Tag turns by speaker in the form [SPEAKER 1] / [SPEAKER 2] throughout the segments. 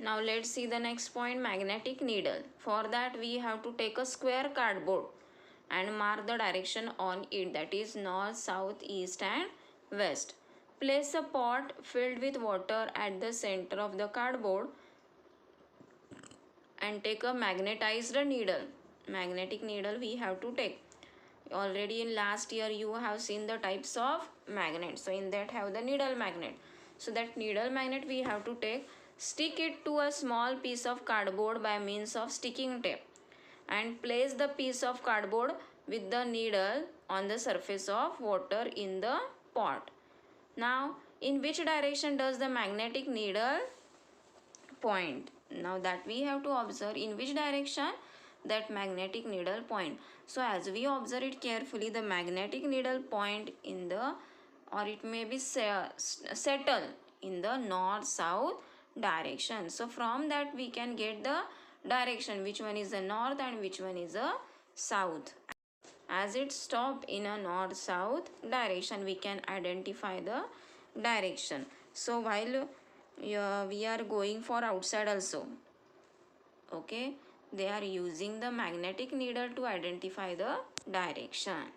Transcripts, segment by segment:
[SPEAKER 1] Now let's see the next point, magnetic needle. For that we have to take a square cardboard and mark the direction on it, that is north, south, east and west. Place a pot filled with water at the center of the cardboard and take a magnetized needle. Magnetic needle we have to take. Already in last year you have seen the types of magnet. So in that have the needle magnet. So that needle magnet we have to take, stick it to a small piece of cardboard by means of sticking tape and place the piece of cardboard with the needle on the surface of water in the pot. Now in which direction does the magnetic needle point? Now that we have to observe in which direction that magnetic needle point. So as we observe it carefully, the magnetic needle point in the, or it may be settle in the north south direction. So from that we can get the direction, which one is the north and which one is the south. As it stopped in a north south direction, we can identify the direction. So while we are going for outside also, okay, they are using the magnetic needle to identify the direction.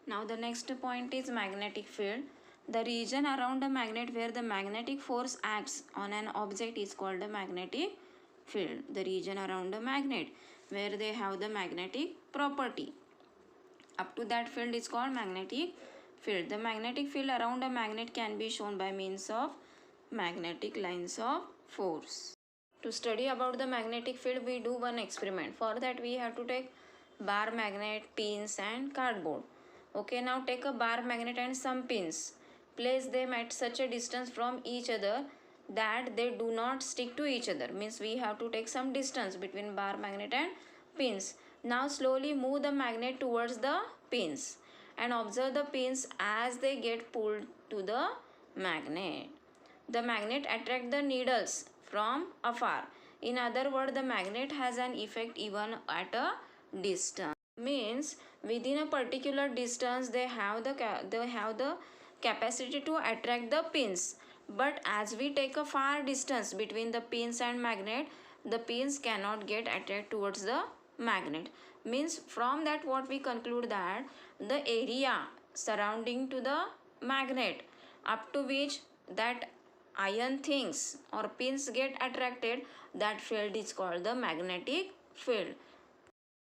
[SPEAKER 1] Now the next point is magnetic field. The region around a magnet where the magnetic force acts on an object is called the magnetic field. The region around a magnet where they have the magnetic property, up to that field is called magnetic field. The magnetic field around a magnet can be shown by means of magnetic lines of force. To study about the magnetic field, we do one experiment. For that we have to take bar magnet, pins and cardboard. Okay, now take a bar magnet and some pins. Place them at such a distance from each other that they do not stick to each other. Means we have to take some distance between bar magnet and pins. Now slowly move the magnet towards the pins and observe the pins as they get pulled to the magnet. The magnet attracts the needles from afar. In other words, the magnet has an effect even at a distance. Means within a particular distance they have the capacity to attract the pins. But as we take a far distance between the pins and magnet, the pins cannot get attracted towards the magnet. Means from that what we conclude that the area surrounding to the magnet up to which that iron things or pins get attracted, that field is called the magnetic field.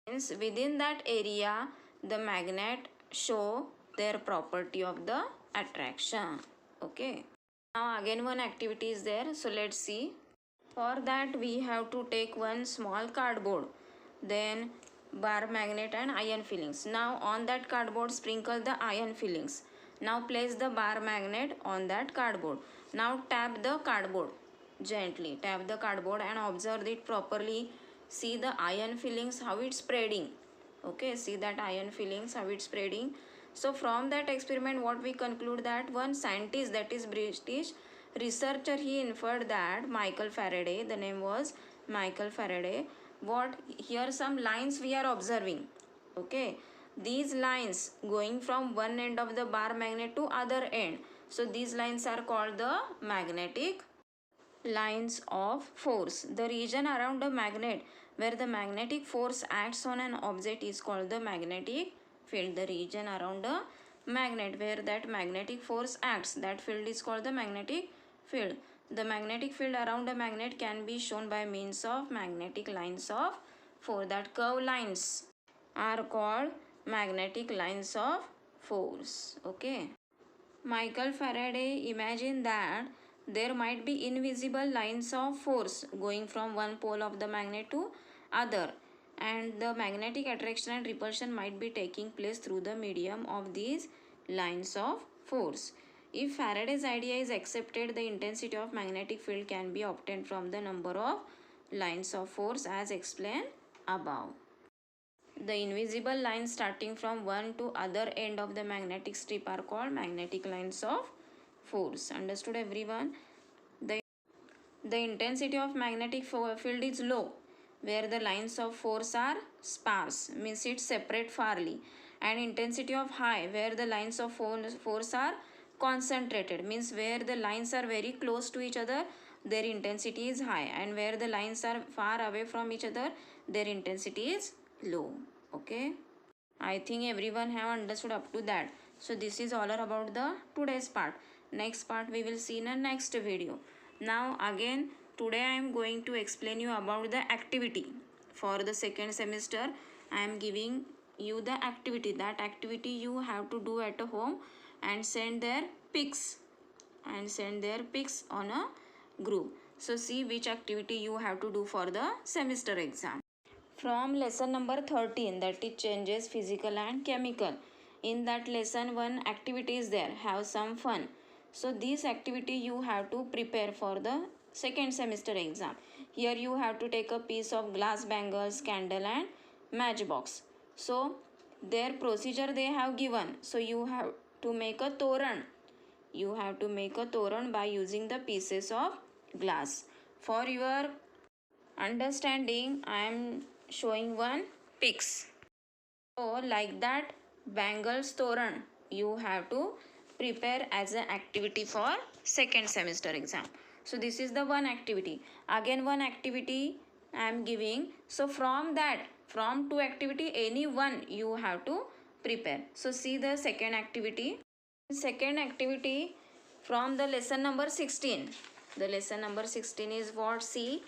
[SPEAKER 1] Means within that area the magnet show their property of the attraction. Okay, now again one activity is there, so let's see. For that we have to take one small cardboard, then bar magnet and iron fillings. Now on that cardboard sprinkle the iron fillings. Now place the bar magnet on that cardboard. Now tap the cardboard gently. Tap the cardboard and observe it properly. See the iron fillings how it's spreading. Okay, see that iron fillings how it's spreading. So from that experiment what we conclude that one scientist, that is British researcher, he inferred that Michael Faraday, the name was Michael Faraday, what here some lines we are observing. Okay, these lines going from one end of the bar magnet to other end. So these lines are called the magnetic lines of force. The region around a magnet where the magnetic force acts on an object is called the magnetic field. The region around a magnet where that magnetic force acts, that field is called the magnetic field. The magnetic field around a magnet can be shown by means of magnetic lines of force. That curved lines are called magnetic lines of force. Okay. Michael Faraday imagined that there might be invisible lines of force going from one pole of the magnet to other, and the magnetic attraction and repulsion might be taking place through the medium of these lines of force. If Faraday's idea is accepted, the intensity of magnetic field can be obtained from the number of lines of force as explained above. The invisible lines starting from one to other end of the magnetic strip are called magnetic lines of force. Understood everyone? The intensity of magnetic field is low where the lines of force are sparse, means it's separate farly, and intensity of high where the lines of force are concentrated, means where the lines are very close to each other their intensity is high, and where the lines are far away from each other, their intensity is low. Okay, I think everyone have understood up to that. So this is all about the today's part. Next part we will see in a next video. Now again, today I am going to explain you about the activity. For the second semester, I am giving you the activity. That activity you have to do at home and send their pics on a group. So see which activity you have to do for the semester exam. From lesson number 13, that is changes physical and chemical. In that lesson, one activity is there, have some fun. So this activity you have to prepare for the second semester exam. Here you have to take a piece of glass bangles, candle and matchbox. So their procedure they have given. So you have to make a toran. You have to make a toran by using the pieces of glass. For your understanding, I am showing one pics. So like that bangles toran you have to prepare as an activity for second semester exam. So this is the one activity. Again one activity I am giving. So from two activity, any one you have to prepare. So see the second activity. Second activity from the lesson number 16. The lesson number 16 is what? See,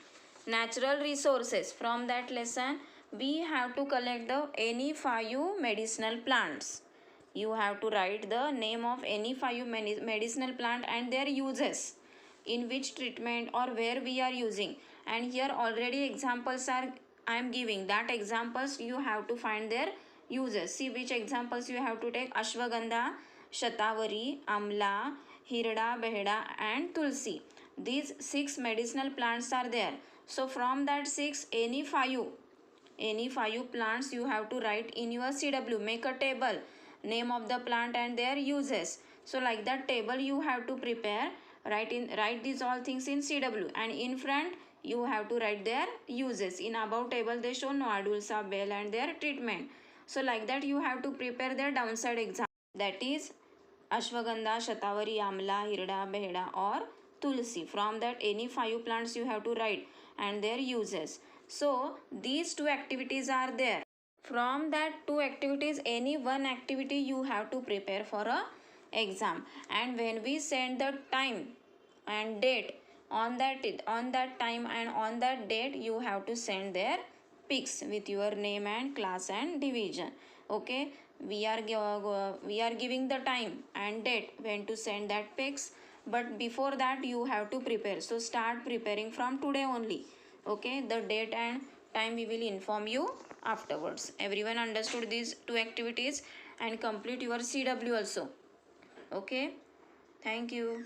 [SPEAKER 1] natural resources. From that lesson we have to collect the any 5 medicinal plants. You have to write the name of any 5 medicinal plant and their uses, in which treatment or where we are using. And here already examples are I am giving. That examples you have to find their uses. See which examples you have to take. Ashwagandha, Shatavari, Amla, Hirda, Behda and Tulsi. These 6 medicinal plants are there. So from that 6, any 5 plants you have to write in your CW. Make a table, name of the plant and their uses. So like that table you have to prepare. Write these all things in CW, and in front you have to write their uses. In above table they show nodules, bell and their treatment. So like that you have to prepare their downside exam. That is Ashwagandha, Shatavari, Amla, Hirda, Behda or Tulsi. From that any 5 plants you have to write and their uses. So these 2 activities are there. From that 2 activities, any one activity you have to prepare for a exam. And when we send the time and date, on that time and on that date you have to send their pics with your name and class and division. Okay, we are giving the time and date when to send that pics, but before that you have to prepare. So start preparing from today only. Okay, the date and time we will inform you afterwards. Everyone understood these 2 activities and complete your CW also. Okay, thank you.